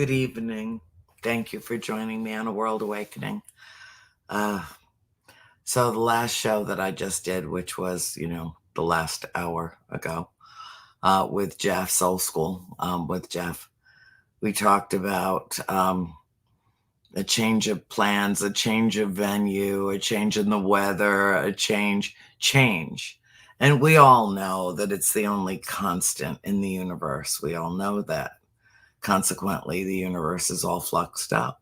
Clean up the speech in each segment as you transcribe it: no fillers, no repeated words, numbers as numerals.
Good evening. Thank you for joining me on A World Awakening. Uh, so the last show that I just did, which was, the last hour ago, with Jeff, Soul School, with Jeff, we talked about a change of plans, a change of venue, a change in the weather, a change. And we all know that it's the only constant in the universe. We all know that. Consequently, the universe is all fluxed up.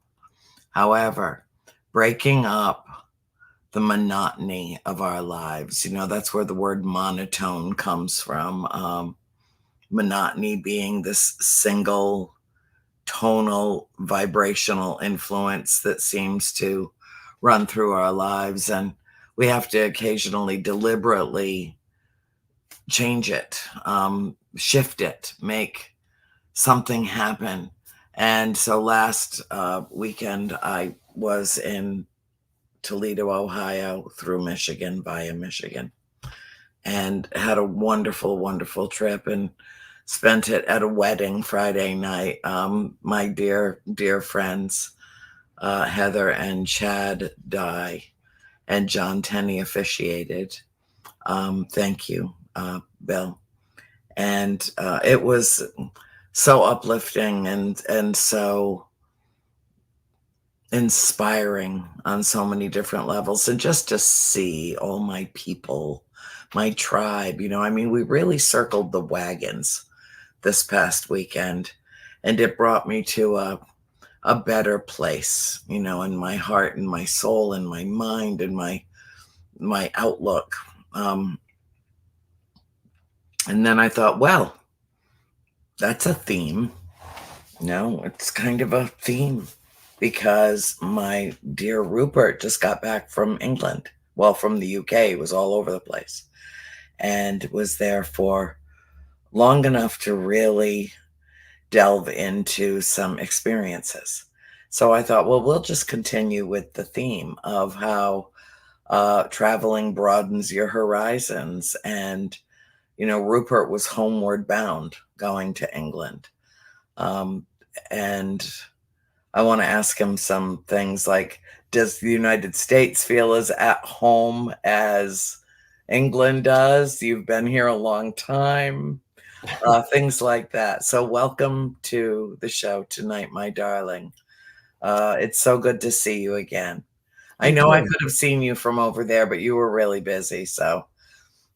However, breaking up the monotony of our lives, that's where the word monotone comes from. Monotony being this single tonal vibrational influence that seems to run through our lives. And we have to occasionally deliberately change it, shift it, make something happen. And so last weekend, I was in Toledo, Ohio, through Michigan, via Michigan, and had a wonderful, wonderful trip and spent it at a wedding Friday night. My dear, dear friends, Heather and Chad Dye and John Tenney officiated. Thank you, Bill. And it was so uplifting and so inspiring on so many different levels. And just to see all my people, my tribe, we really circled the wagons this past weekend, and it brought me to a better place, in my heart and my soul and my mind and my outlook. And then I thought, well, that's a theme. It's kind of a theme because my dear Rupert just got back from England. Well, from the UK. He was all over the place and was there for long enough to really delve into some experiences. So I thought, well, we'll just continue with the theme of how traveling broadens your horizons. And, Rupert was homeward bound going to England. And I want to ask him some things like, does the United States feel as at home as England does? You've been here a long time. Things like that. So welcome to the show tonight, my darling. It's so good to see you again. I know I could have seen you from over there, but you were really busy.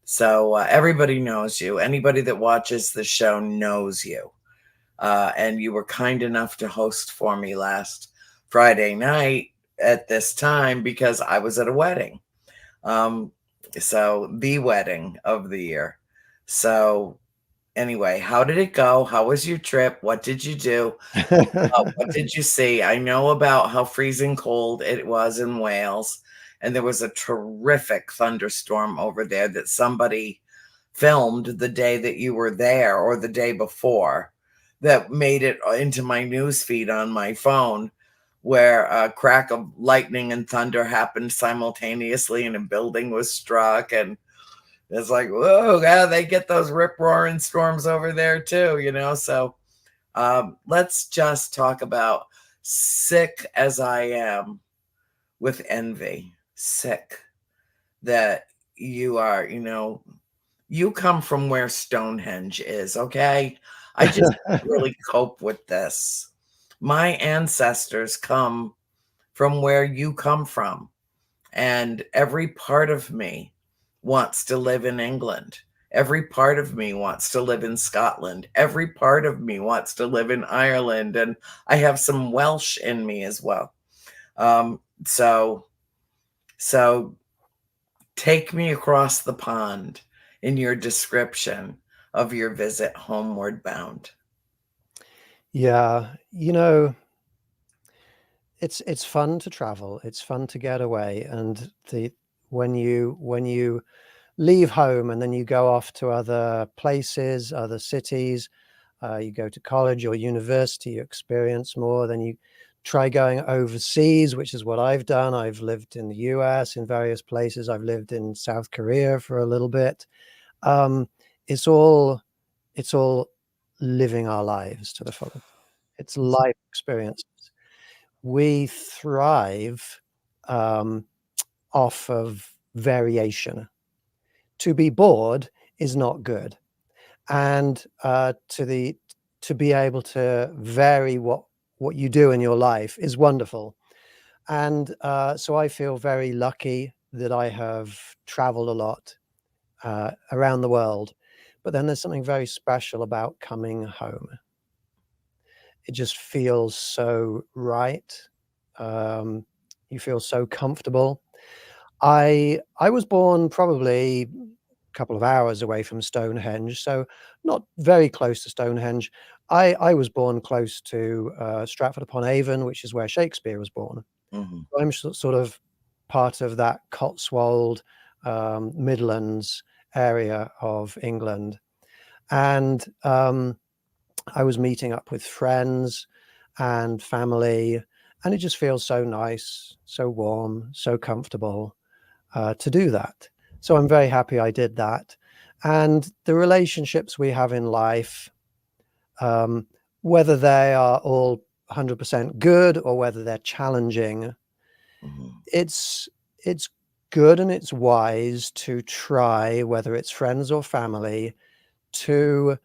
So everybody knows you. Anybody that watches the show knows you. And you were kind enough to host for me last Friday night at this time because I was at a wedding. So the wedding of the year. So anyway, how did it go? How was your trip? What did you do? What did you see? I know about how freezing cold it was in Wales, and there was a terrific thunderstorm over there that somebody filmed the day that you were there or the day before that made it into my news feed on my phone, where a crack of lightning and thunder happened simultaneously and a building was struck. And it's like, whoa, yeah, they get those rip-roaring storms over there too, So let's just talk about sick as I am with envy, sick that you are, you come from where Stonehenge is, okay? I just can't really cope with this. My ancestors come from where you come from, and every part of me wants to live in England. Every part of me wants to live in Scotland. Every part of me wants to live in Ireland, and I have some Welsh in me as well. So take me across the pond in your description of your visit homeward bound. Yeah, it's fun to travel. It's fun to get away, and when you leave home and then you go off to other places, other cities, you go to college or university, you experience more. Then you try going overseas, which is what I've done. I've lived in the US in various places. I've lived in South Korea for a little bit. It's all living our lives to the fullest. It's life experiences. We thrive um, off of variation. To be bored is not good, and to be able to vary what you do in your life is wonderful. And so I feel very lucky that I have traveled a lot around the world. But then there's something very special about coming home. It just feels so right. Um, you feel so comfortable. I was born probably a couple of hours away from Stonehenge, so not very close to Stonehenge. I was born close to Stratford upon Avon, which is where Shakespeare was born. Mhm. I'm sort of part of that Cotswold, Midlands area of England, and I was meeting up with friends and family, and it just feels so nice, so warm, so comfortable to do that. So I'm very happy I did that. And the relationships we have in life, um, whether they are all 100% good or whether they're challenging, Mhm. it's it's good and it's wise to try, whether it's friends or family, to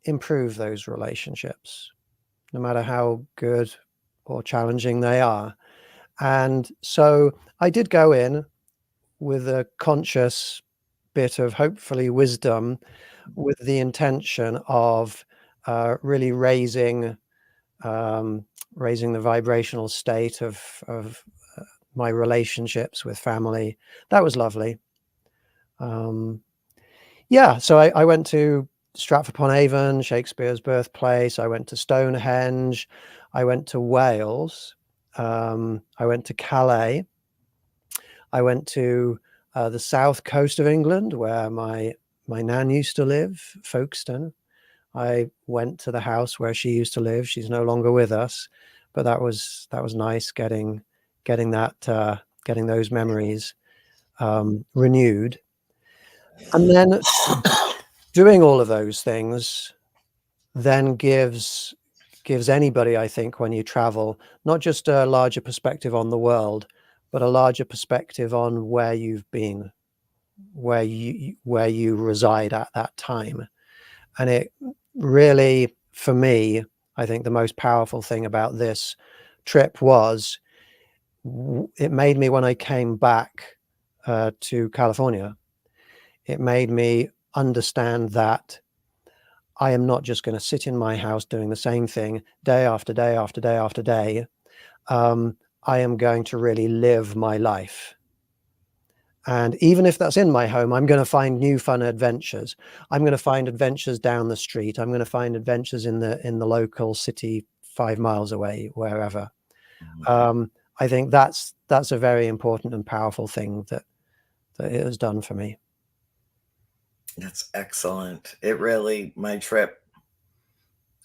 improve those relationships, no matter how good or challenging they are. And so I did go in with a conscious bit of hopefully wisdom, with the intention of really um, raising the vibrational state of my relationships with family. That was lovely. Um, yeah, so I went to Stratford upon Avon, Shakespeare's birthplace. I went to Stonehenge. I went to Wales. I went to Calais. I went to the south coast of England, where my nan used to live, Folkestone. I went to the house where she used to live. She's no longer with us, but that was nice getting those memories renewed. And then doing all of those things then gives anybody, I think, when you travel, not just a larger perspective on the world, but a larger perspective on where you've been, where you reside at that time. And it really, for me, I think the most powerful thing about this trip was it made me, when I came back to California, it made me understand that I am not just going to sit in my house doing the same thing day after day after day after day. Um, I am going to really live my life. And even if that's in my home, I'm going to find new fun adventures. I'm going to find adventures down the street. I'm going to find adventures in the local city 5 miles away, wherever. Mhm. I think that's a very important and powerful thing that it has done for me. That's excellent. It really, my trip,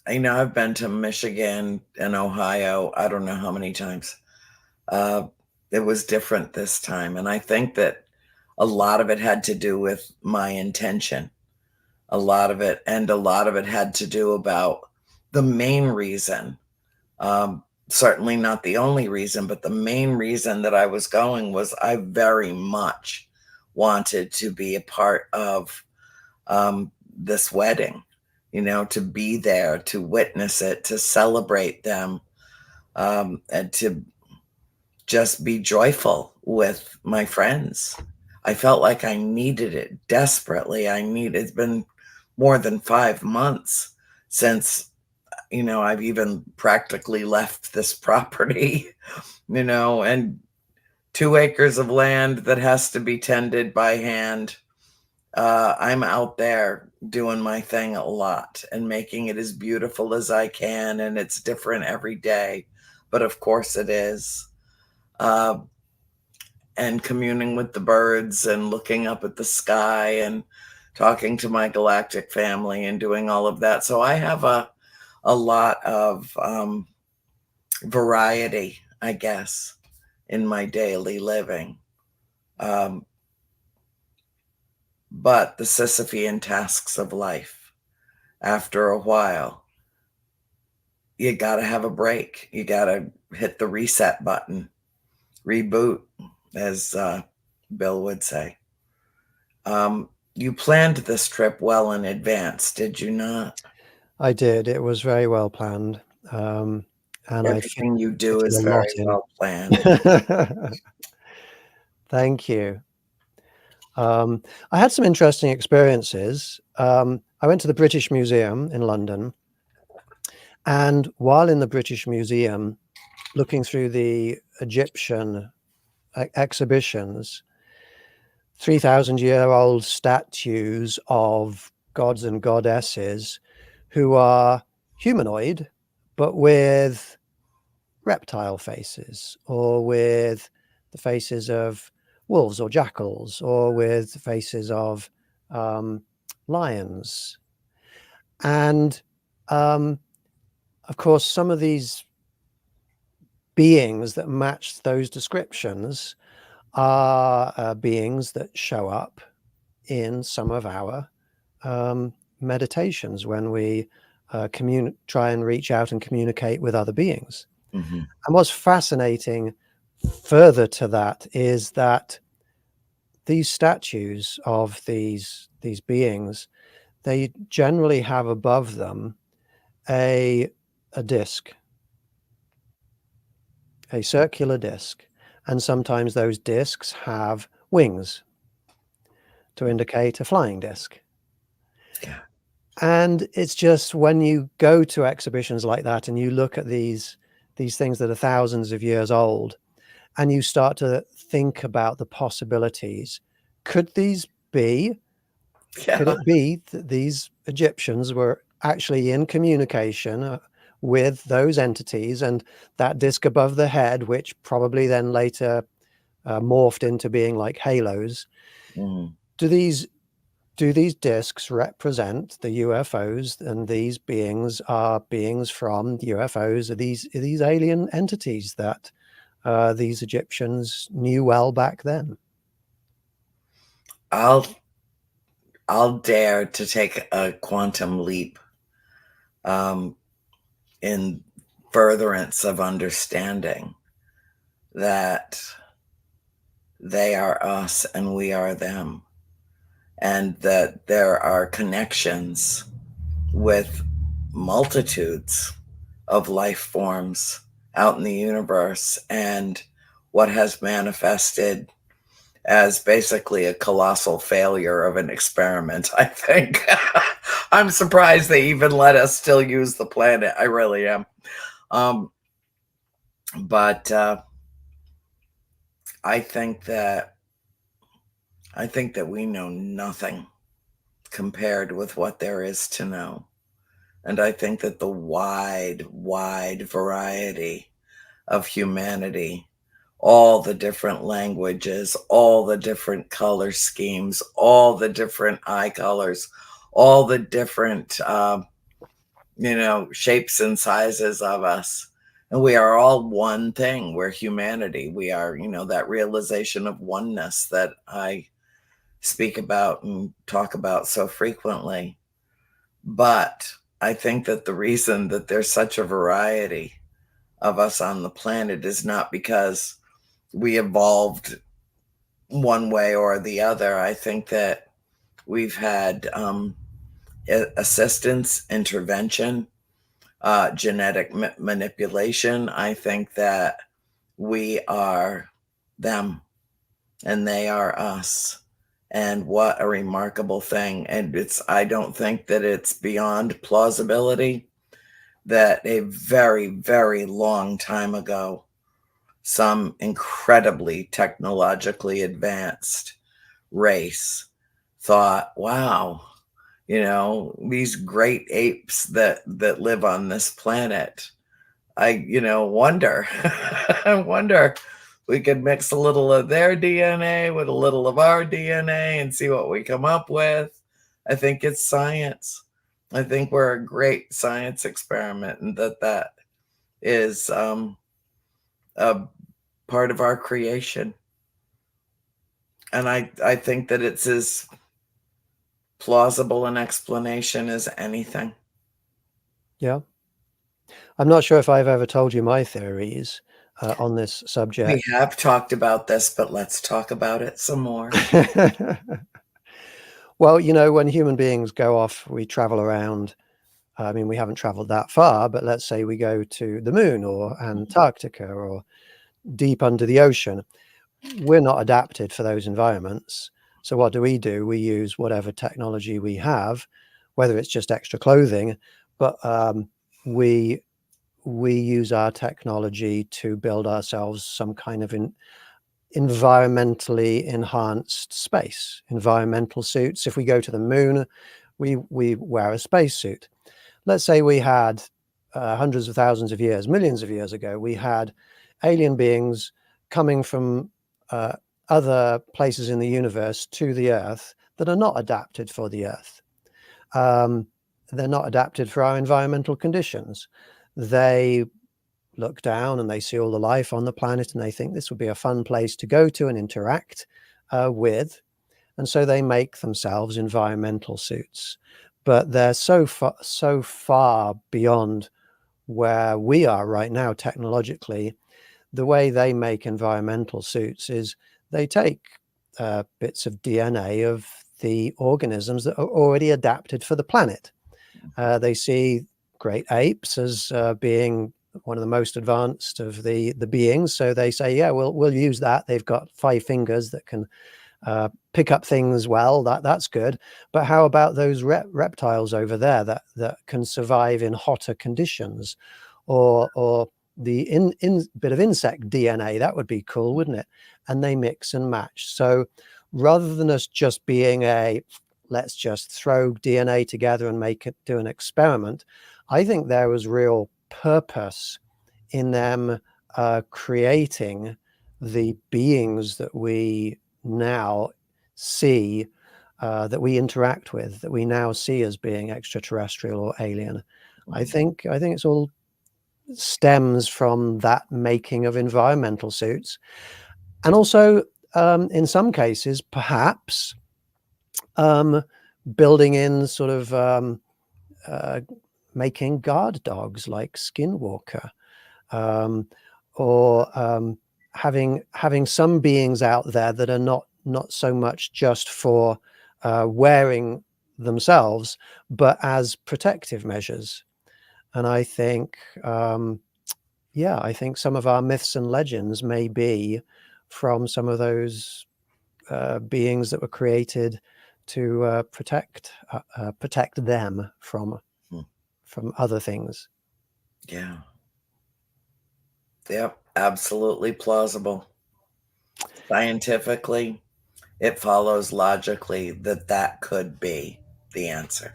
I've been to Michigan and Ohio, I don't know how many times. Uh, it was different this time, and I think that a lot of it had to do with my intention. A lot of it had to do about the main reason, certainly not the only reason, but the main reason that I was going was I very much wanted to be a part of this wedding, to be there, to witness it, to celebrate them, and to just be joyful with my friends. I felt like I needed it desperately. It's been more than 5 months since, I've even practically left this property, and 2 acres of land that has to be tended by hand. I'm out there doing my thing a lot and making it as beautiful as I can, and it's different every day, but of course it is. Uh, and communing with the birds and looking up at the sky and talking to my galactic family and doing all of that. So I have a lot of variety, I guess, in my daily living. Um, but the Sisyphean tasks of life, after a while, you got to have a break. You got to hit the reset button, reboot, as Bill would say. You planned this trip well in advance, did you not? I did. It was very well planned, and I Everything you do fitted is a lot very in. well planned. Thank you. I had some interesting experiences. I went to the British Museum in London, and while in the British Museum, looking through the Egyptian exhibitions, 3,000-year-old statues of gods and goddesses who are humanoid, but with reptile faces, or with the faces of wolves or jackals, or with the faces of lions. And of course, some of these beings that match those descriptions are beings that show up in some of our meditations when we try and reach out and communicate with other beings. Mhm. And what's fascinating further to that is that these statues of these beings, they generally have above them a disc, a circular disc, and sometimes those discs have wings to indicate a flying disc. Yeah. And it's just when you go to exhibitions like that and you look at these things that are thousands of years old, and you start to think about the possibilities. Could these be could Yeah. it be that these Egyptians were actually in communication with those entities, and that disc above the head, which probably then later morphed into being like halos? Mhm. Do these discs represent the UFOs, and these beings are beings from UFOs? Are these alien entities that these Egyptians knew well back then? I'll I'll dare to take a quantum leap, um, in furtherance of understanding that they are us and we are them, and that there are connections with multitudes of life forms out in the universe, and what has manifested as basically a colossal failure of an experiment, I think. I'm surprised they even let us still use the planet. I really am. Um, but I think that we know nothing compared with what there is to know. And I think that the wide, wide variety of humanity, all the different languages, all the different color schemes, all the different eye colors, all the different, shapes and sizes of us. And we are all one thing. We're humanity. We are, that realization of oneness that I speak about and talk about so frequently. But I think that the reason that there's such a variety of us on the planet is not because we evolved one way or the other. I think that we've had assistance, intervention, genetic manipulation. I think that we are them and they are us. And what a remarkable thing. And I don't think that it's beyond plausibility that a very, very long time ago, some incredibly technologically advanced race thought, wow, these great apes that live on this planet. Wonder, I wonder we could mix a little of their DNA with a little of our DNA and see what we come up with. I think it's science. I think we're a great science experiment, and that is a part of our creation. And I think that it's as plausible an explanation as anything. Yeah. I'm not sure if I've ever told you my theories on this We subject. have talked about this, but let's talk about it some more. Well, you know, when human beings go off, we travel around. I mean, we haven't traveled that far, but let's say we go to the moon or Antarctica or deep under the ocean. We're not adapted for those environments. So what do? We use whatever technology we have, whether it's just extra clothing, but we use our technology to build ourselves some kind of environmentally enhanced space, environmental suits. If we go to the moon, we wear a spacesuit. Let's say we had hundreds of thousands of years, millions of years ago, we had alien beings coming from other places in the universe to the Earth that are not adapted for the Earth. They're not adapted for our environmental conditions. They look down and they see all the life on the planet and they think this would be a fun place to go to and interact with. And so they make themselves environmental suits. But they're so far beyond where we are right now technologically. The way they make environmental suits is they take bits of DNA of the organisms that are already adapted for the planet. They see great apes as being one of the most advanced of the beings, so they say, yeah, we'll use that. They've got 5 fingers that can pick up things well. That's good. But how about those reptiles over there that can survive in hotter conditions, or the bit of insect DNA? That would be cool, wouldn't it? And they mix and match. So rather than us just being let's just throw DNA together and do an experiment, I think there was real purpose in them creating the beings that we now see, that we interact with, that we now see as being extraterrestrial or alien. I think it's all stems from that making of environmental suits, and also in some cases perhaps building in sort of making guard dogs like Skinwalker, or having some beings out there that are not so much just for wearing themselves, but as protective measures. And I think, yeah, I think some of our myths and legends may be from some of those beings that were created to protect them from other things. Yeah. Yep. Absolutely plausible. Scientifically, it follows logically that that could be the answer.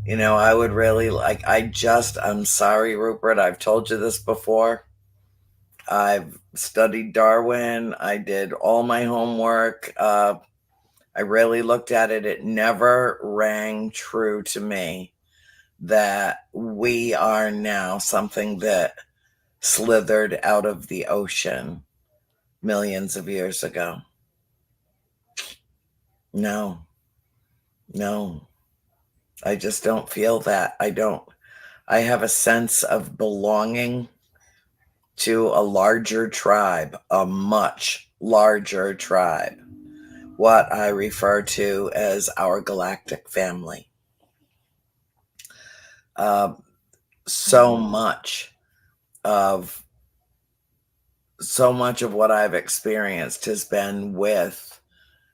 You know, I would really like, I'm sorry, Rupert, I've told you this before. I've studied Darwin. I did all my homework. I really looked at it. It never rang true to me that we are now something that slithered out of the ocean millions of years ago. No, no, I just don't feel that. I don't. I have a sense of belonging to a larger tribe, a much larger tribe, what I refer to as our galactic family. Uh, so much of what I've experienced has been with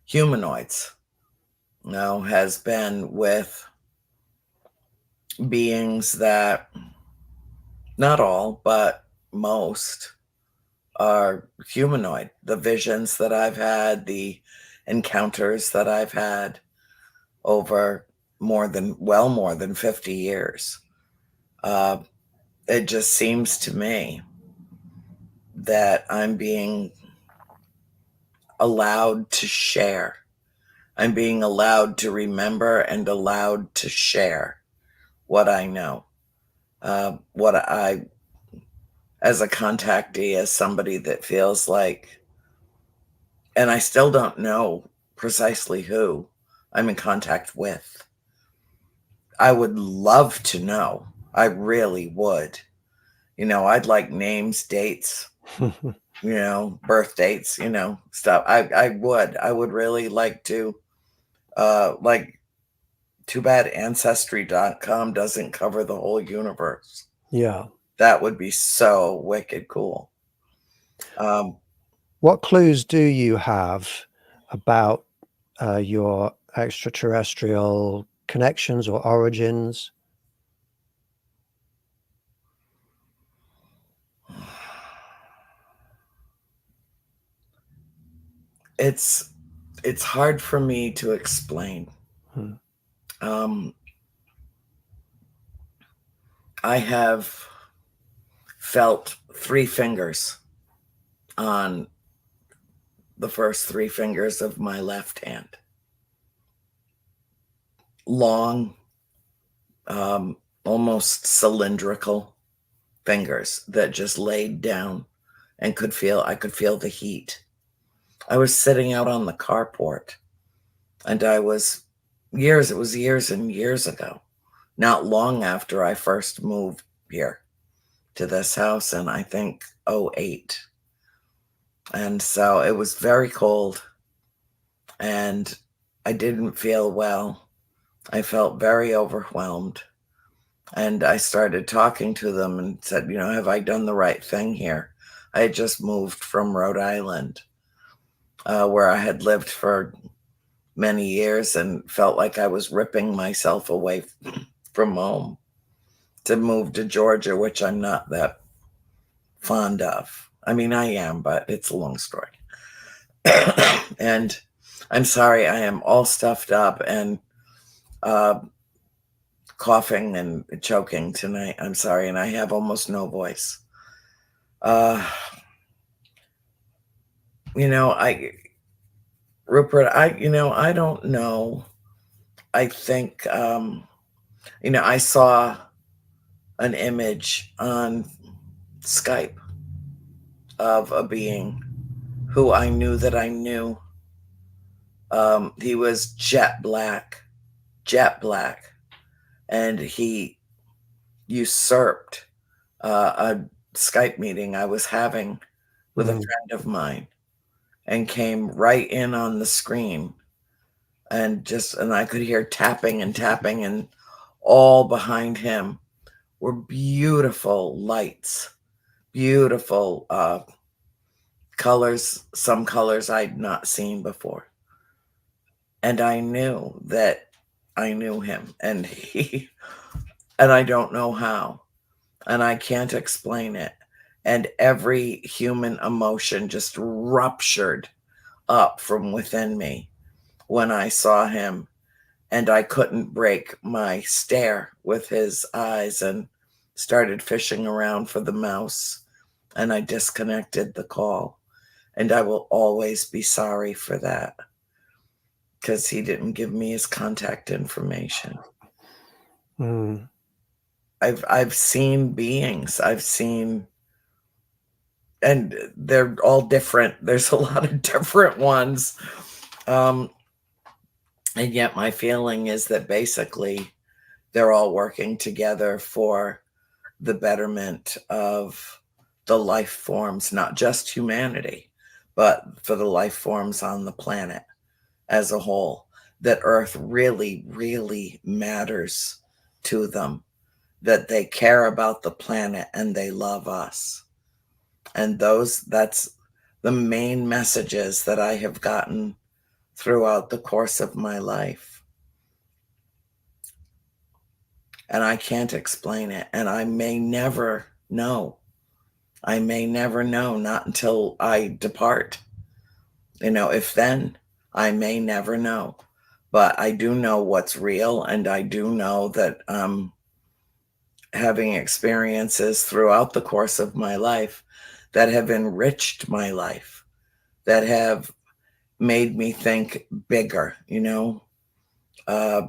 humanoids. No, has been with beings that, not all, but most, are humanoid. The visions that I've had, the encounters that I've had over more than 50 years. It just seems to me that I'm being allowed to share. I'm being allowed to remember and allowed to share what I know. What I, as a contactee, as somebody that feels like, and I still don't know precisely who I'm in contact with. I would love to know. I really would. I'd like names, dates, birth dates, stuff. I would really like to, like, too bad ancestry.com doesn't cover the whole universe. Yeah. That would be so wicked cool. Um, What clues do you have about your extraterrestrial connections or origins? it's it's hard for me to explain. Hmm. Um, I have felt three fingers on the first three fingers of my left hand. Long, almost cylindrical fingers that just laid down and I could feel the heat. I was sitting out on the carport and it was years and years ago, not long after I first moved here to this house in, I think, '08. And so it was very cold and I didn't feel well. I felt very overwhelmed. And I started talking to them and said, have I done the right thing here? I had just moved from Rhode Island, where I had lived for many years and felt like I was ripping myself away from home to move to Georgia, which I'm not that fond of. I mean, I am, but it's a long story. And I'm sorry, I am all stuffed up and uh, coughing and choking tonight. I'm sorry, and I have almost no voice. Uh, I Rupert, I don't know. I think I saw an image on Skype of a being who I knew that I knew. He was jet black, and he usurped a Skype meeting I was having with a Mm. friend of mine and came right in on the screen and I could hear tapping and tapping, and all behind him were beautiful lights, beautiful colors, some colors I'd not seen before. And I knew that I knew him, and and I don't know how, and I can't explain it. And every human emotion just ruptured up from within me when I saw him, and I couldn't break my stare with his eyes and started fishing around for the mouse, and I disconnected the call. And I will always be sorry for that because he didn't give me his contact information. Mm. I've seen beings. And they're all different. There's a lot of different ones. Um, and yet my feeling is that basically they're all working together for the betterment of the life forms, not just humanity, but for the life forms on the planet as a whole. That Earth really, really matters to them, that they care about the planet and they love us. And that's the main messages that I have gotten throughout the course of my life. And I can't explain it. And I may never know. I may never know, not until I depart. If then, I may never know. But I do know what's real. And I do know that having experiences throughout the course of my life that have enriched my life, that have made me think bigger, uh,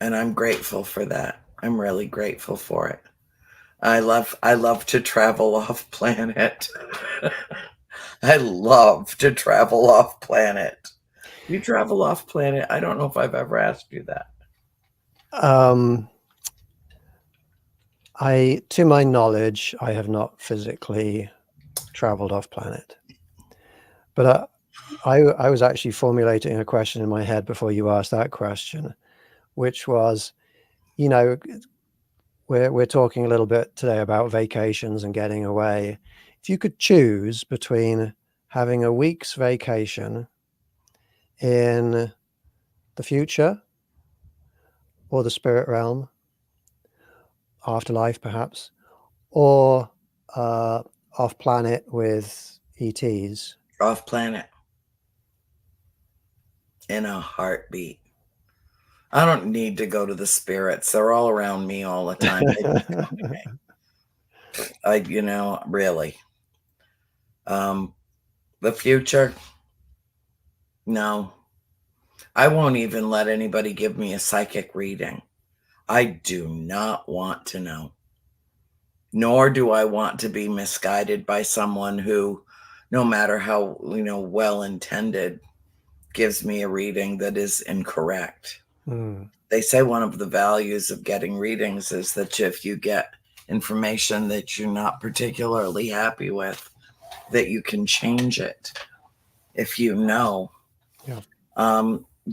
and I'm grateful for that. I'm really grateful for it. I love to travel off planet. I love to travel off planet. You travel off planet? I don't know if I've ever asked you that. To my knowledge, I have not physically traveled off planet, but I was actually formulating a question in my head before you asked that question, which was, you know, we're talking a little bit today about vacations and getting away. If you could choose between having a week's vacation in the future or the spirit realm, afterlife perhaps, or off planet with ETs. Off planet in a heartbeat. I don't need to go to the spirits. They're all around me all the time. They just come to me. Really. The future, no. I won't even let anybody give me a psychic reading. I do not want to know. Nor do I want to be misguided by someone who, no matter how, well intended, gives me a reading that is incorrect. They say one of the values of getting readings is that if you get information that you're not particularly happy with, that you can change it if you know. Yeah.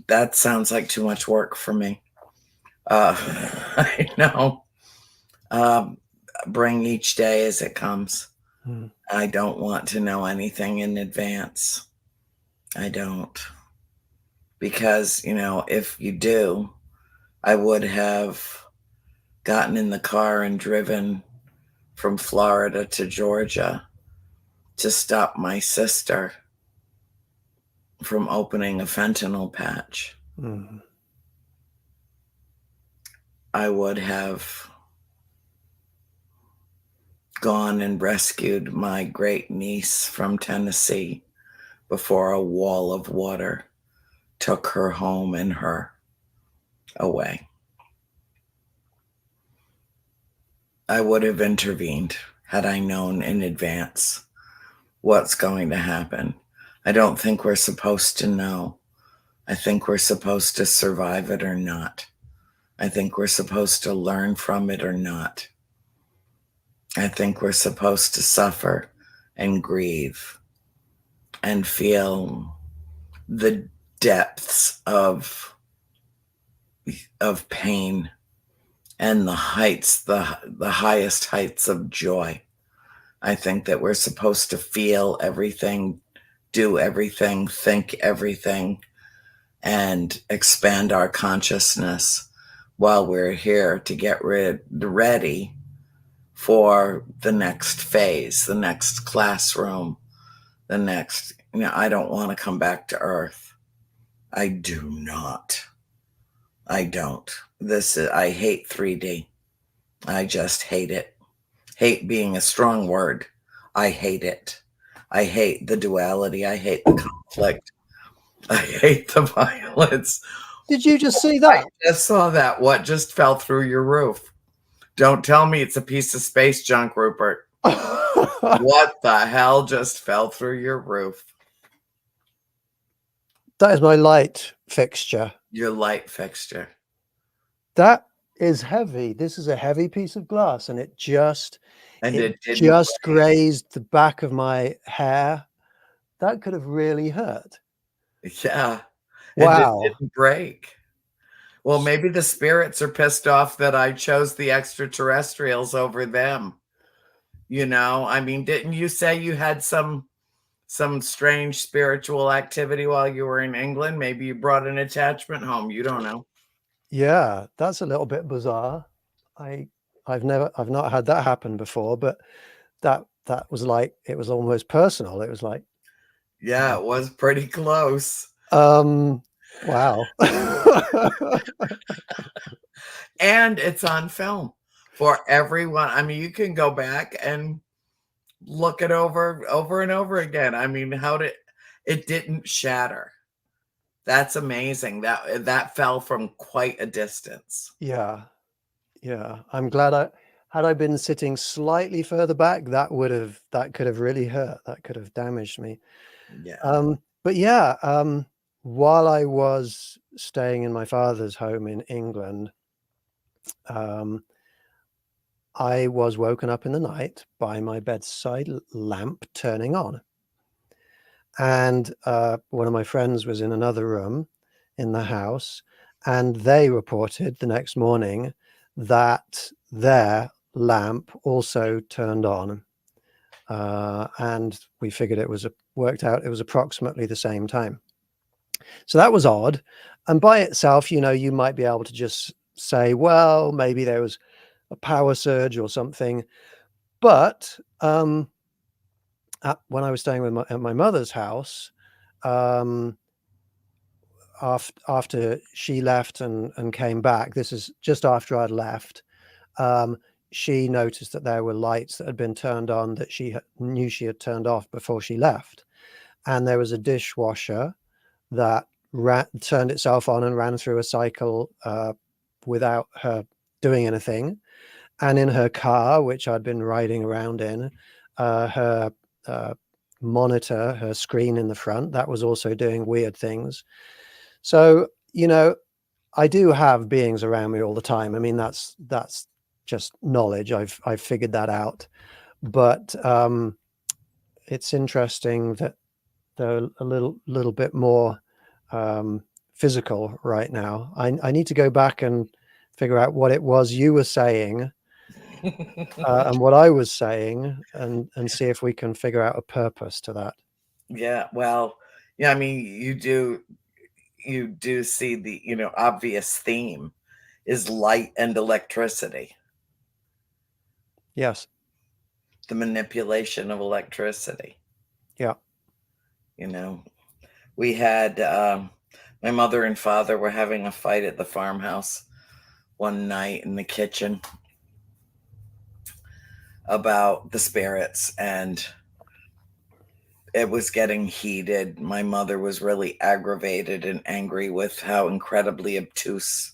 That sounds like too much work for me. I know. Bring each day as it comes. I don't want to know anything in advance. I don't. Because, if you do, I would have gotten in the car and driven from Florida to Georgia to stop my sister from opening a fentanyl patch. I would have gone and rescued my great niece from Tennessee before a wall of water took her home and her away. I would have intervened had I known in advance what's going to happen. I don't think we're supposed to know. I think we're supposed to survive it or not. I think we're supposed to learn from it or not. I think we're supposed to suffer and grieve and feel the depths of pain and the heights, the highest heights of joy. I think that we're supposed to feel everything, do everything, think everything, and expand our consciousness while we're here to get ready for the next phase, the next classroom, the next, I don't want to come back to Earth. I do not. I don't. I hate 3D. I just hate it. Hate being a strong word. I hate it. I hate the duality. I hate the conflict. I hate the violence. Did you just see that? I just saw that. What just fell through your roof? Don't tell me it's a piece of space junk, Rupert. What the hell just fell through your roof? That is my light fixture. Your light fixture. That is heavy. This is a heavy piece of glass, and it just grazed the back of my hair. That could have really hurt. Yeah. Wow. And it didn't break. Well, maybe the spirits are pissed off that I chose the extraterrestrials over them. I mean, didn't you say you had some strange spiritual activity while you were in England? Maybe you brought an attachment home. You don't know. Yeah, that's a little bit bizarre. I've not had that happen before, but that was like, it was almost personal. It was like, yeah, it was pretty close. Wow. And it's on film for everyone. I mean, you can go back and look it over and over again. I mean, it didn't shatter. That's amazing. That fell from quite a distance. Yeah. I'm glad had I been sitting slightly further back, that could have really hurt. That could have damaged me. Yeah. But yeah, while I was staying in my father's home in England, I was woken up in the night by my bedside lamp turning on. And one of my friends was in another room in the house, and they reported the next morning that their lamp also turned on. And we figured it was worked out it was approximately the same time. So that was odd. And by itself, you might be able to just say, well, maybe there was a power surge or something. But when I was staying at my mother's house, after she left and came back, this is just after I'd left, she noticed that there were lights that had been turned on that she knew she had turned off before she left. And there was a dishwasher that turned itself on and ran through a cycle without her doing anything. And in her car, which I'd been riding around in, her monitor, her screen in the front, that was also doing weird things. So, I do have beings around me all the time. I mean, that's just knowledge. I've figured that out. But it's interesting that they're a little bit more physical right now. I need to go back and figure out what it was you were saying and what I was saying, and see if we can figure out a purpose to that. Yeah, well, yeah, I mean, you do see the, obvious theme is light and electricity, Yes. the manipulation of electricity. Yeah. We had my mother and father were having a fight at the farmhouse one night in the kitchen about the spirits, and it was getting heated. My mother was really aggravated and angry with how incredibly obtuse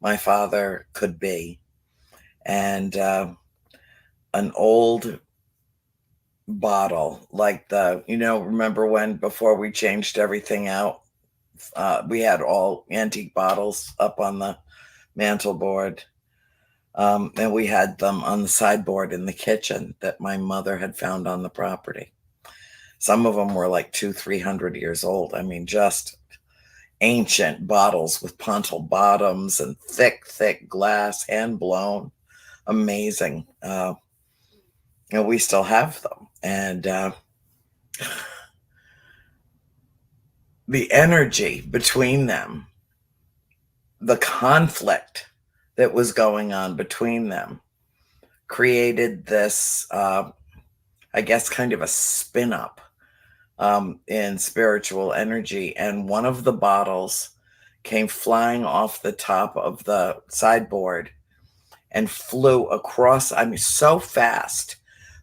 my father could be. And an old bottle, like remember when before we changed everything out, we had all antique bottles up on the mantle board. And we had them on the sideboard in the kitchen that my mother had found on the property. Some of them were like 200-300 years old. I mean, just ancient bottles with pontil bottoms and thick glass, hand blown. Amazing. We still have them. And the energy between them, the conflict that was going on between them, created this, I guess, kind of a spin up in spiritual energy. And one of the bottles came flying off the top of the sideboard and flew across, I mean, so fast,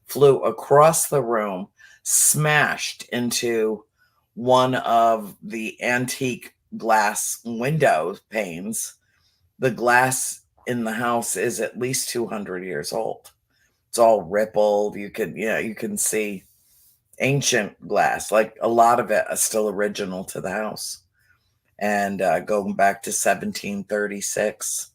flew across the room, smashed into one of the antique glass window panes. The glass in the house is at least 200 years old. It's all rippled. You can see ancient glass, like a lot of it is still original to the house, and going back to 1736.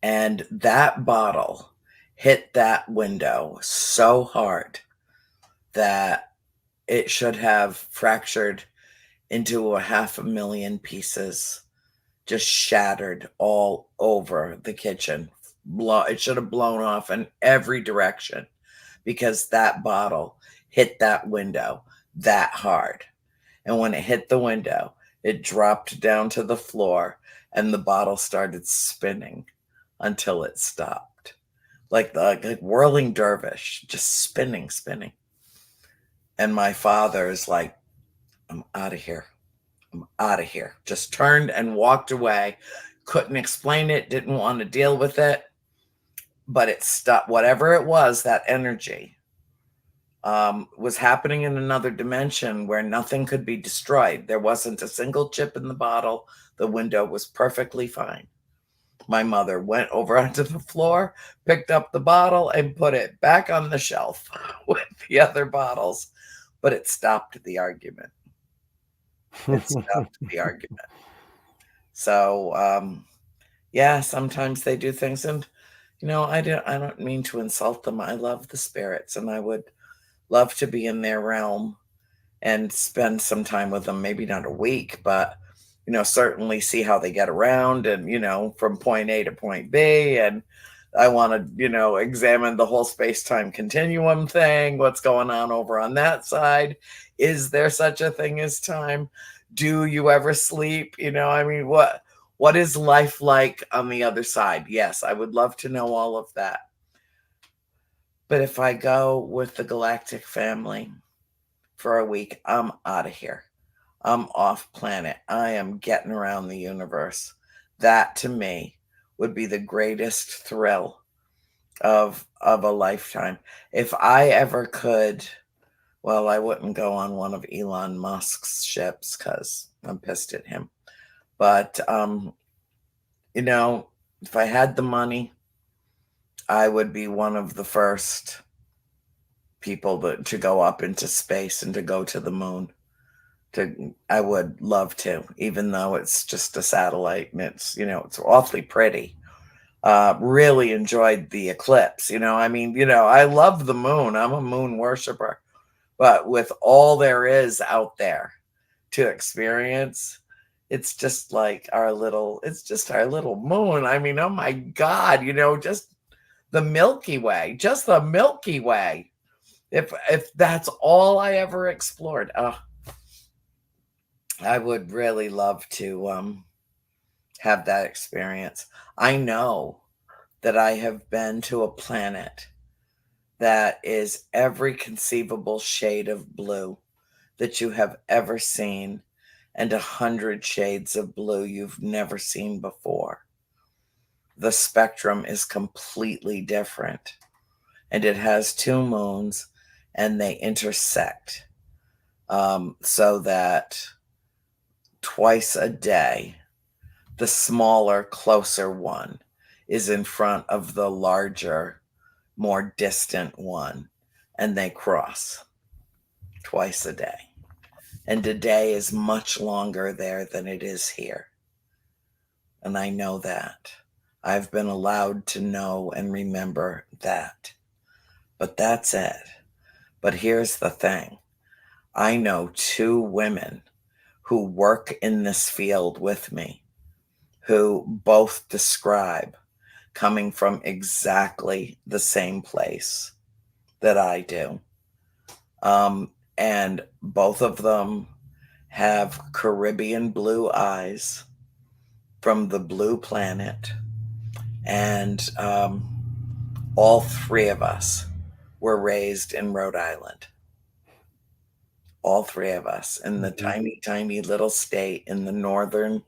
And that bottle hit that window so hard that it should have fractured into 500,000 pieces, just shattered all over the kitchen. It should have blown off in every direction because that bottle hit that window that hard. And when it hit the window, it dropped down to the floor and the bottle started spinning until it stopped. Like whirling dervish, just spinning. And my father is like, I'm out of here. I'm out of here. Just turned and walked away. Couldn't explain it, didn't want to deal with it. But it stopped. Whatever it was, that energy was happening in another dimension where nothing could be destroyed. There wasn't a single chip in the bottle. The window was perfectly fine. My mother went over onto the floor, picked up the bottle, and put it back on the shelf with the other bottles. But it stopped the argument. It stopped the argument. So, Yeah, sometimes they do things, and I don't mean to insult them. I love the spirits, and I would love to be in their realm and spend some time with them. Maybe not a week, but certainly see how they get around, and from point A to point B, and I want to examine the whole space-time continuum thing. What's going on over on that side? Is there such a thing as time? Do you ever sleep? I mean, what is life like on the other side? Yes, I would love to know all of that. But if I go with the galactic family for a week, I'm out of here. I'm off planet. I am getting around the universe. That to me would be the greatest thrill of a lifetime. If I ever could, well, I wouldn't go on one of Elon Musk's ships because I'm pissed at him. But you know, if I had the money, I would be one of the first people to go up into space and to go to the moon. I would love to, even though it's just a satellite and it's awfully pretty. Really enjoyed the eclipse. I mean, I love the moon. I'm a moon worshiper. But with all there is out there to experience, it's just our little moon. I mean, oh my God, just the Milky Way, just the Milky Way. If that's all I ever explored, I would really love to have that experience. I know that I have been to a planet that is every conceivable shade of blue that you have ever seen, and 100 shades of blue you've never seen before. The spectrum is completely different, and it has two moons, and they intersect, so that twice a day, the smaller, closer one is in front of the larger, more distant one, and they cross twice a day. And a day is much longer there than it is here. And I know that. I've been allowed to know and remember that. But that's it. But here's the thing. I know two women who work in this field with me who both describe coming from exactly the same place that I do. And both of them have Caribbean blue eyes from the blue planet. And all three of us were raised in Rhode Island. All three of us in the tiny, tiny little state in the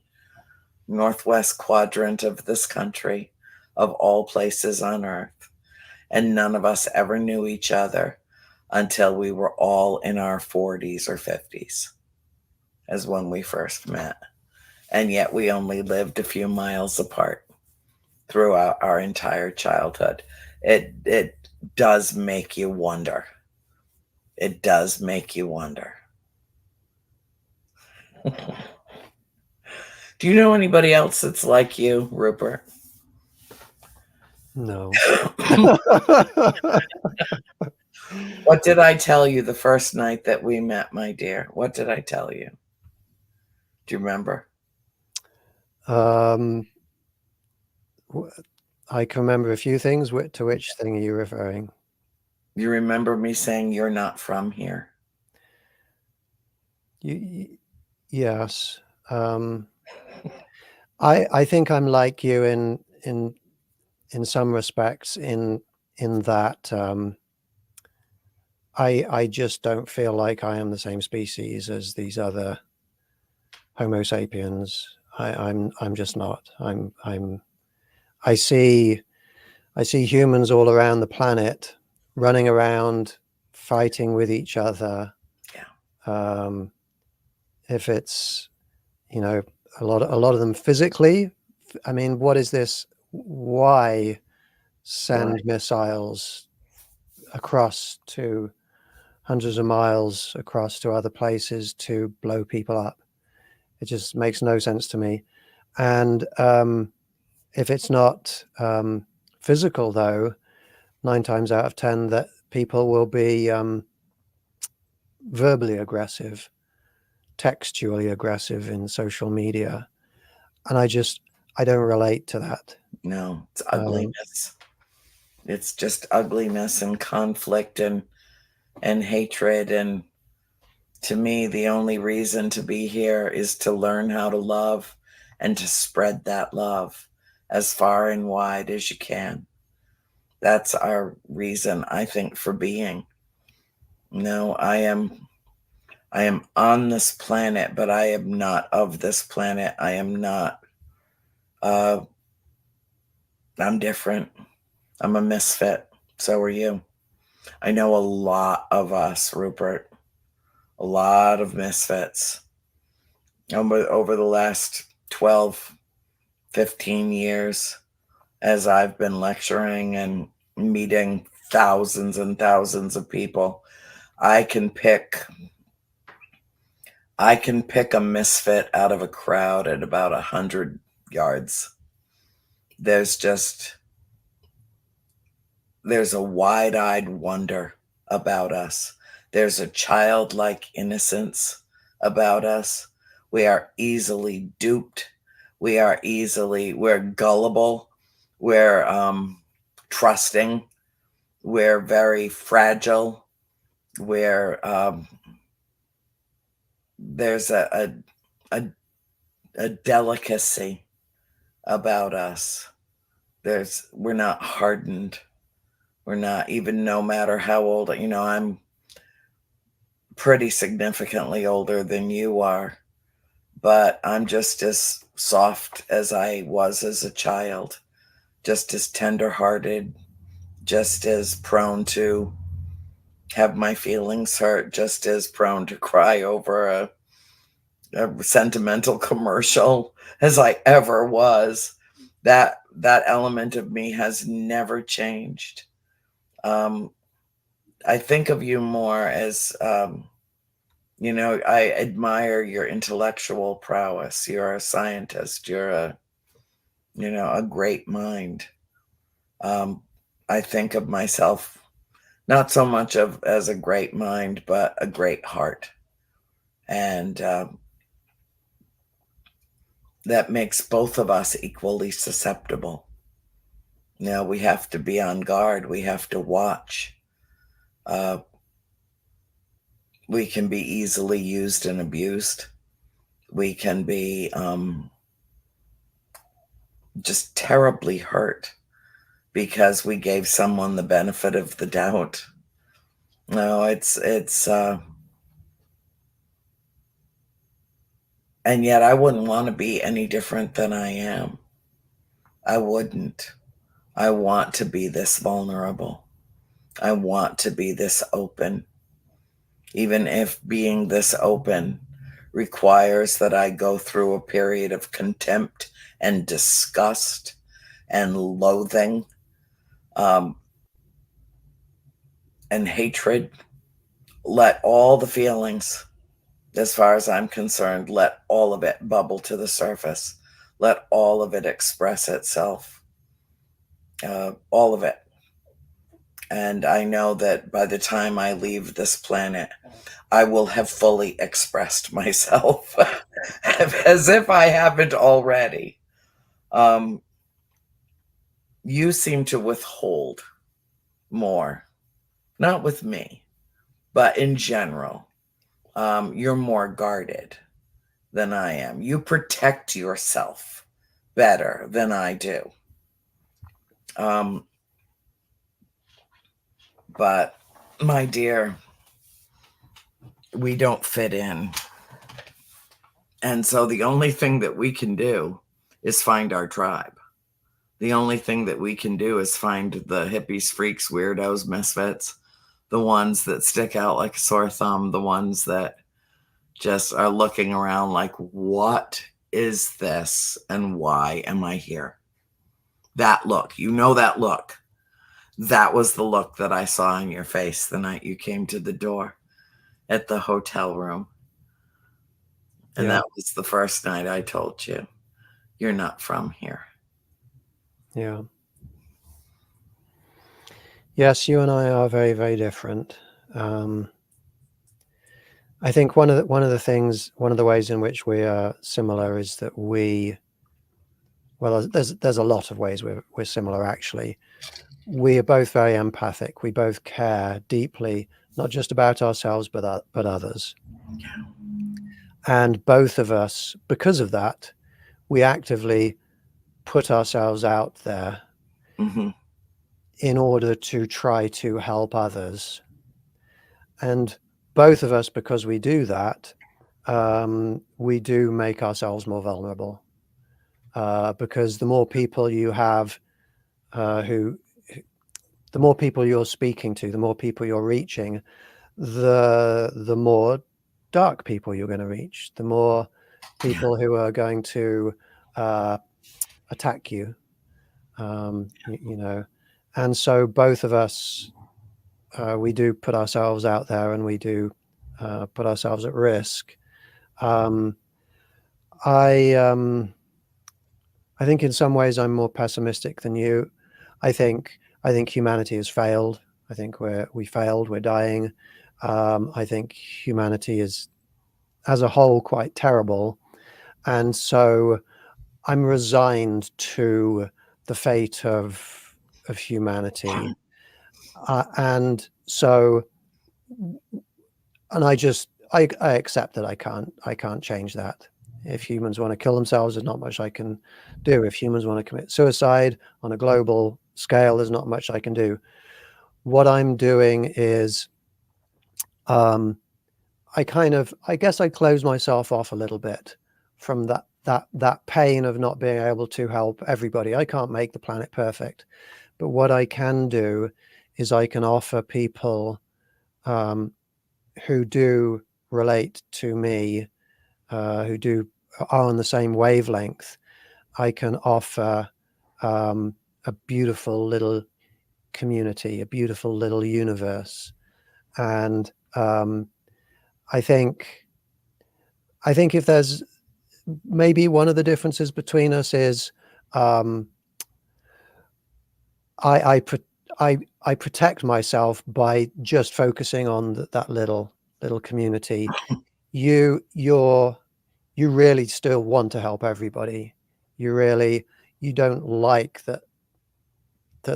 northwest quadrant of this country, of all places on earth. And none of us ever knew each other until we were all in our 40s or 50s, as when we first met. And yet we only lived a few miles apart throughout our entire childhood. It does make you wonder. It does make you wonder. Do you know anybody else that's like you, Rupert? No. What did I tell you the first night that we met, my dear? What did I tell you? Do you remember? I can remember a few things. To which thing are you referring? You remember me saying you're not from here? Yes. I think I'm like you in some respects in that I just don't feel like I am the same species as these other Homo sapiens. I'm just not. I see humans all around the planet running around fighting with each other. Yeah. If it's a lot of them physically, I mean, what is this? Why send missiles across to hundreds of miles across to other places to blow people up? It just makes no sense to me. And If it's not physical, though, 9 times out of 10 that people will be verbally aggressive, textually aggressive in social media, and I don't relate to that. No, it's Um, ugliness. It's just ugliness and conflict and hatred. And to me, the only reason to be here is to learn how to love and to spread that love as far and wide as you can. That's our reason, I think, for being. No, I am on this planet, but I am not of this planet. I am not uh I'm different. I'm a misfit. So are you. I know a lot of us, Rupert. A lot of misfits. Over the last 12, 15 years, as I've been lecturing and meeting thousands and thousands of people, I can pick I can pick a misfit out of a crowd at about 100 yards. There's just there's a wide-eyed wonder about us. There's a childlike innocence about us. We are easily duped. We're gullible. We're trusting. We're very fragile. We're there's a a delicacy about us. We're not hardened. We're not, even no matter how old, I'm pretty significantly older than you are, but I'm just as soft as I was as a child, just as tender-hearted, just as prone to have my feelings hurt, just as prone to cry over a sentimental commercial as I ever was. That element of me has never changed. Um, I think of you more as, I admire your intellectual prowess. You're a scientist. You're a great mind. Um, I think of myself not so much of as a great mind, but a great heart, and that makes both of us equally susceptible. Now we have to be on guard. We have to watch. Uh, we can be easily used and abused. We can be just terribly hurt because we gave someone the benefit of the doubt. No, and yet I wouldn't want to be any different than I am. I wouldn't. I want to be this vulnerable. I want to be this open, even if being this open requires that I go through a period of contempt and disgust and loathing, um, and hatred. Let all the feelings, as far as I'm concerned, let all of it bubble to the surface. Let all of it express itself. All of it. And I know that by the time I leave this planet, I will have fully expressed myself as if I haven't already. Um, you seem to withhold more, not with me, but in general. You're more guarded than I am. You protect yourself better than I do. Um, but my dear, we don't fit in. And so the only thing that we can do is find our tribe. The only thing that we can do is find the hippies, freaks, weirdos, misfits, the ones that stick out like a sore thumb, the ones that just are looking around like, what is this and why am I here? That look, that look. That was the look that I saw on your face the night you came to the door at the hotel room. And Yeah. that was the first night I told you, you're not from here. Yeah. Yes, you and I are very, very different. I think one of the ways in which we are similar is that there's a lot of ways we're similar actually. We are both very empathic. We both care deeply, not just about ourselves, but others. And both of us, because of that, we actively put ourselves out there in order to try to help others. And both of us, because we do that, we do make ourselves more vulnerable. Because the more people you have the more people you're speaking to, the more people you're reaching, the more dark people you're going to reach, the more people who are going to attack you, you know. And so both of us, we do put ourselves out there, and we do put ourselves at risk. I think in some ways I'm more pessimistic than you. I think humanity has failed. I think we failed. We're dying. I think humanity is, as a whole, quite terrible, and so I'm resigned to the fate of humanity, and so, and I accept that I can't change that. If humans want to kill themselves, there's not much I can do. If humans want to commit suicide on a global scale, there's not much I can do. What I'm doing is, I guess I close myself off a little bit from that pain of not being able to help everybody. I can't make the planet perfect, but what I can do is I can offer people who do relate to me, who are on the same wavelength. I can offer a beautiful little community, a beautiful little universe, and I think if there's maybe one of the differences between us is, I protect myself by just focusing on that little community. You really still want to help everybody. You don't like that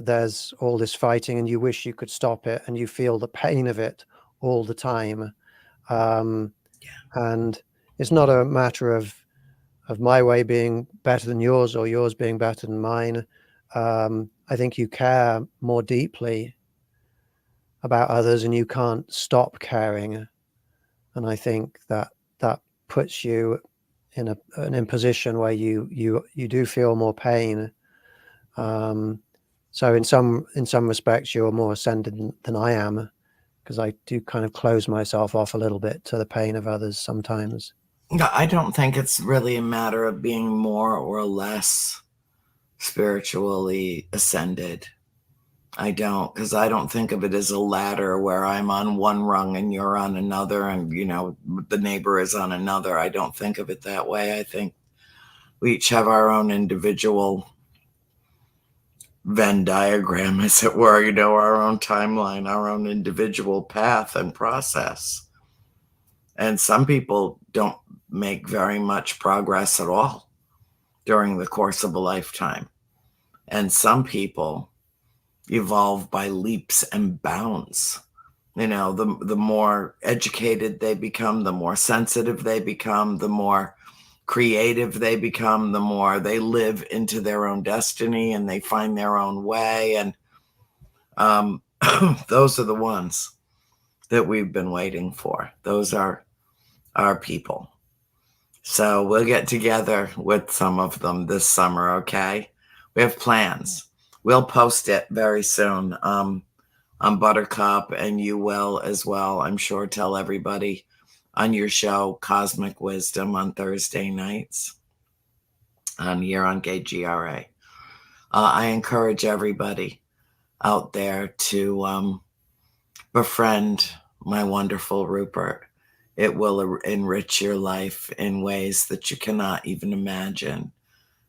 there's all this fighting, and you wish you could stop it, and you feel the pain of it all the time. And it's not a matter of my way being better than yours or yours being better than mine. I think you care more deeply about others, and you can't stop caring. And I think that puts you in a position where you do feel more pain. So in some respects, you're more ascended than I am, because I do kind of close myself off a little bit to the pain of others sometimes. No, I don't think it's really a matter of being more or less spiritually ascended. I don't, because I don't think of it as a ladder where I'm on one rung and you're on another, and the neighbor is on another. I don't think of it that way. I think we each have our own individual Venn diagram, as it were, our own timeline, our own individual path and process. And some people don't make very much progress at all during the course of a lifetime. And some people evolve by leaps and bounds. The more educated they become, the more sensitive they become, the more creative they become, the more they live into their own destiny and they find their own way. And those are the ones that we've been waiting for. Those are our people. So we'll get together with some of them this summer, okay? We have plans. We'll post it very soon on Buttercup, and you will as well, I'm sure. Tell everybody on your show, Cosmic Wisdom, on Thursday nights here on KGRA. I encourage everybody out there to befriend my wonderful Rupert. It will enrich your life in ways that you cannot even imagine.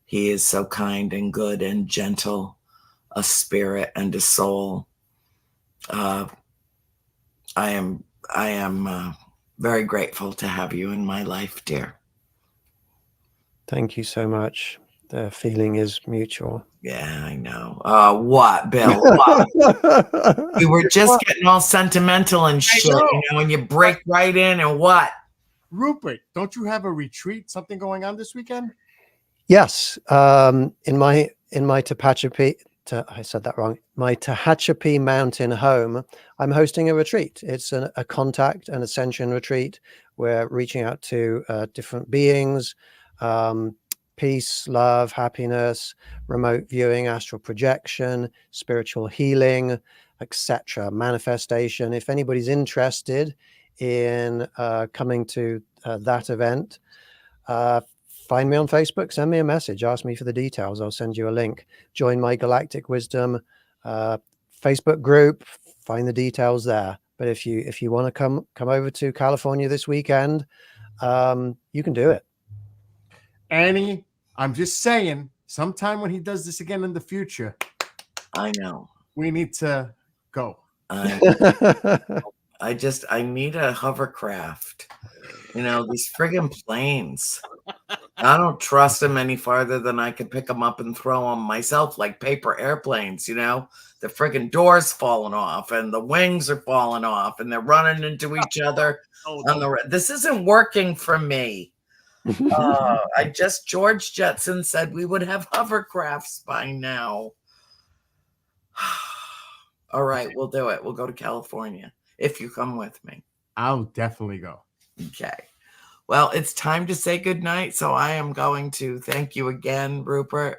He is so kind and good and gentle, a spirit and a soul. I am very grateful to have you in my life, dear. Thank you so much. The feeling is mutual. Yeah, I know. What, Bill? What? We were just getting all sentimental and shit, and you break right in and what? Rupert, don't you have a retreat, something going on this weekend? Yes. In my Tehachapi, I said that wrong. My Tehachapi mountain home, I'm hosting a retreat. It's a contact and ascension retreat. We're reaching out to different beings, peace, love, happiness, remote viewing, astral projection, spiritual healing, etc. Manifestation. If anybody's interested in coming to that event, find me on Facebook, send me a message, ask me for the details. I'll send you a link. Join my Galactic Wisdom Facebook group, find the details there. But if you want to come over to California this weekend, you can do it. Annie, I'm just saying, sometime when he does this again in the future, I know we need to go. I need a hovercraft. These friggin' planes. I don't trust them any farther than I can pick them up and throw them myself like paper airplanes, The friggin' doors falling off and the wings are falling off and they're running into each other. This isn't working for me. George Jetson said we would have hovercrafts by now. All right, we'll do it. We'll go to California if you come with me. I'll definitely go. Okay. Well, it's time to say goodnight. So I am going to thank you again, Rupert,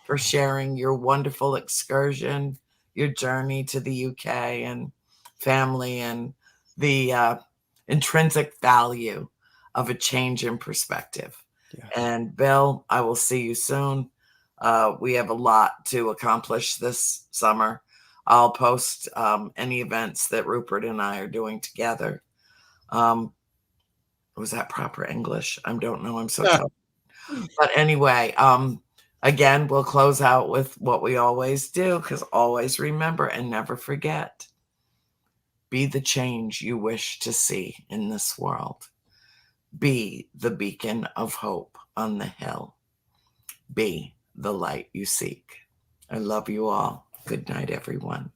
for sharing your wonderful excursion, your journey to the UK and family, and the intrinsic value of a change in perspective. Yeah. And Bill, I will see you soon. We have a lot to accomplish this summer. I'll post any events that Rupert and I are doing together. Was that proper English? I don't know. I'm so tough. But anyway, again, we'll close out with what we always do, because always remember and never forget. Be the change you wish to see in this world. Be the beacon of hope on the hill. Be the light you seek. I love you all. Good night, everyone.